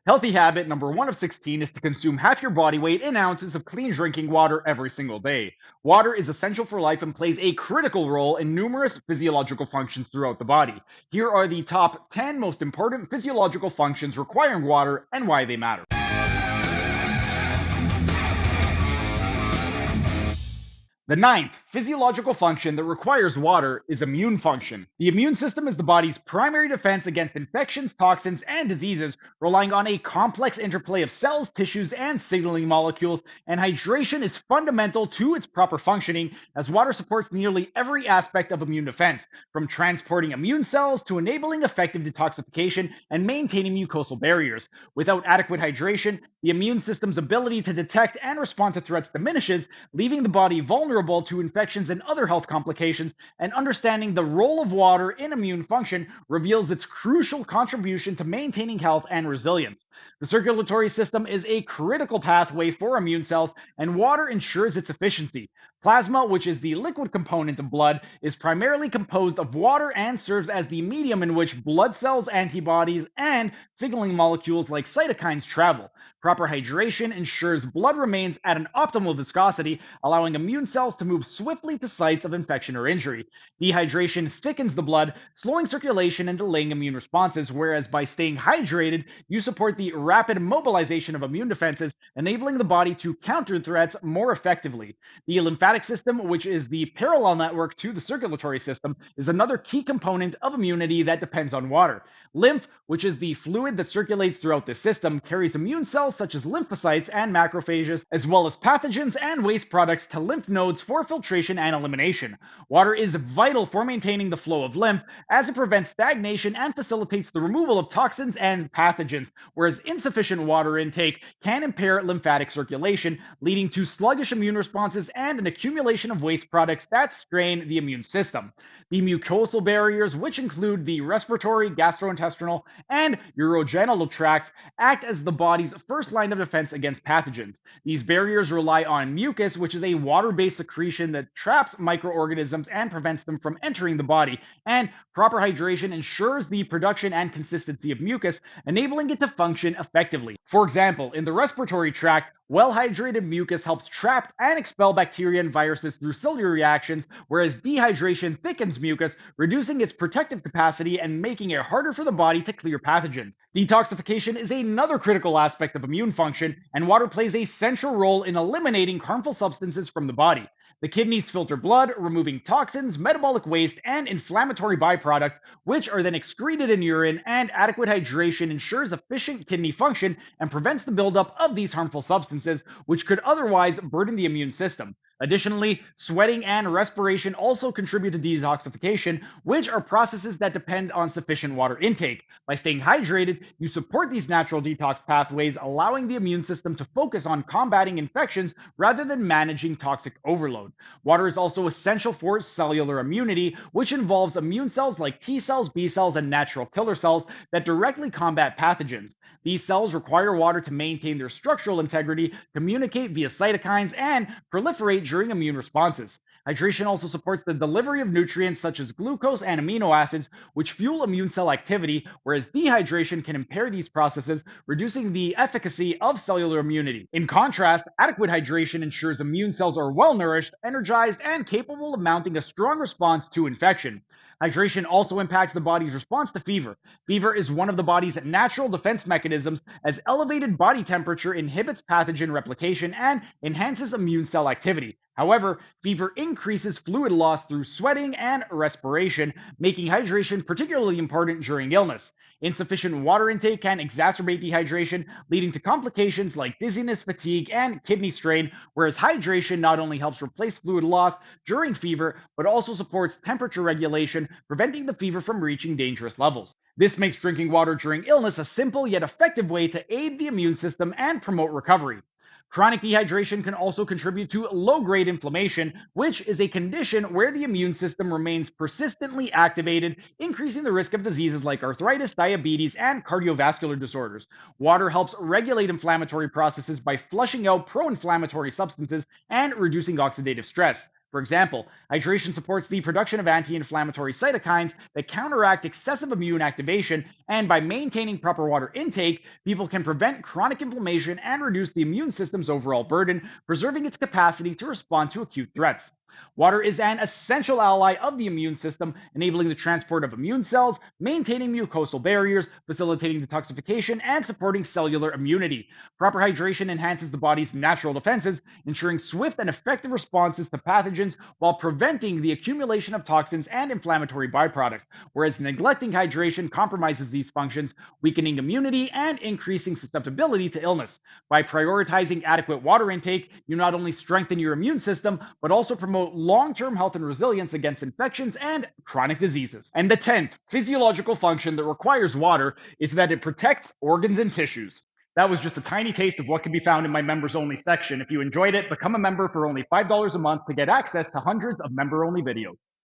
Healthy habit number one of 16 is to consume half your body weight in ounces of clean drinking water every single day. Water is essential for life and plays a critical role in numerous physiological functions throughout the body. Here are the top 10 most important physiological functions requiring water and why they matter. The ninth physiological function that requires water is immune function. The immune system is the body's primary defense against infections, toxins, and diseases, relying on a complex interplay of cells, tissues, and signaling molecules, and hydration is fundamental to its proper functioning, as water supports nearly every aspect of immune defense, from transporting immune cells to enabling effective detoxification and maintaining mucosal barriers. Without adequate hydration, the immune system's ability to detect and respond to threats diminishes, leaving the body vulnerable to infections and other health complications, and understanding the role of water in immune function reveals its crucial contribution to maintaining health and resilience. The circulatory system is a critical pathway for immune cells, and water ensures its efficiency. Plasma, which is the liquid component of blood, is primarily composed of water and serves as the medium in which blood cells, antibodies, and signaling molecules like cytokines travel. Proper hydration ensures blood remains at an optimal viscosity, allowing immune cells to move swiftly to sites of infection or injury. Dehydration thickens the blood, slowing circulation and delaying immune responses, whereas by staying hydrated, you support the rapid mobilization of immune defenses, enabling the body to counter threats more effectively. The lymphatic system, which is the parallel network to the circulatory system, is another key component of immunity that depends on water. Lymph, which is the fluid that circulates throughout the system, carries immune cells such as lymphocytes and macrophages, as well as pathogens and waste products to lymph nodes for filtration and elimination. Water is vital for maintaining the flow of lymph, as it prevents stagnation and facilitates the removal of toxins and pathogens, whereas insufficient water intake can impair lymphatic circulation, leading to sluggish immune responses and an accumulation of waste products that strain the immune system. The mucosal barriers, which include the respiratory, gastrointestinal, and urogenital tracts, act as the body's first line of defense against pathogens. These barriers rely on mucus, which is a water based secretion that traps microorganisms and prevents them from entering the body, and proper hydration ensures the production and consistency of mucus, enabling it to function effectively. For example, in the respiratory tract, well hydrated mucus helps trap and expel bacteria and viruses through cellular reactions, whereas dehydration thickens mucus, reducing its protective capacity and making it harder for the body to clear pathogens. Detoxification is another critical aspect of immune function, and water plays a central role in eliminating harmful substances from the body. The kidneys filter blood, removing toxins, metabolic waste, and inflammatory byproducts, which are then excreted in urine, and adequate hydration ensures efficient kidney function and prevents the buildup of these harmful substances, which could otherwise burden the immune system. Additionally, sweating and respiration also contribute to detoxification, which are processes that depend on sufficient water intake. By staying hydrated, you support these natural detox pathways, allowing the immune system to focus on combating infections rather than managing toxic overload. Water is also essential for cellular immunity, which involves immune cells like T cells, B cells, and natural killer cells that directly combat pathogens. These cells require water to maintain their structural integrity, communicate via cytokines, and proliferate during immune responses. Hydration also supports the delivery of nutrients such as glucose and amino acids, which fuel immune cell activity, whereas dehydration can impair these processes, reducing the efficacy of cellular immunity. In contrast, adequate hydration ensures immune cells are well nourished, energized, and capable of mounting a strong response to infection. Hydration also impacts the body's response to fever. Fever is one of the body's natural defense mechanisms, as elevated body temperature inhibits pathogen replication and enhances immune cell activity. However, fever increases fluid loss through sweating and respiration, making hydration particularly important during illness. Insufficient water intake can exacerbate dehydration, leading to complications like dizziness, fatigue, and kidney strain, whereas hydration not only helps replace fluid loss during fever, but also supports temperature regulation, preventing the fever from reaching dangerous levels. This makes drinking water during illness a simple yet effective way to aid the immune system and promote recovery. Chronic dehydration can also contribute to low grade inflammation, which is a condition where the immune system remains persistently activated, increasing the risk of diseases like arthritis, diabetes, and cardiovascular disorders. Water helps regulate inflammatory processes by flushing out pro inflammatory substances and reducing oxidative stress. For example, hydration supports the production of anti inflammatory cytokines that counteract excessive immune activation, and by maintaining proper water intake, people can prevent chronic inflammation and reduce the immune system's overall burden, preserving its capacity to respond to acute threats. Water is an essential ally of the immune system, enabling the transport of immune cells, maintaining mucosal barriers, facilitating detoxification, and supporting cellular immunity. Proper hydration enhances the body's natural defenses, ensuring swift and effective responses to pathogens while preventing the accumulation of toxins and inflammatory byproducts, whereas neglecting hydration compromises these functions, weakening immunity and increasing susceptibility to illness. By prioritizing adequate water intake, you not only strengthen your immune system, but also promote long term health and resilience against infections and chronic diseases. And the 10th physiological function that requires water is that it protects organs and tissues. That was just a tiny taste of what can be found in my members only section. If you enjoyed it, become a member for only $5 a month to get access to hundreds of member only videos.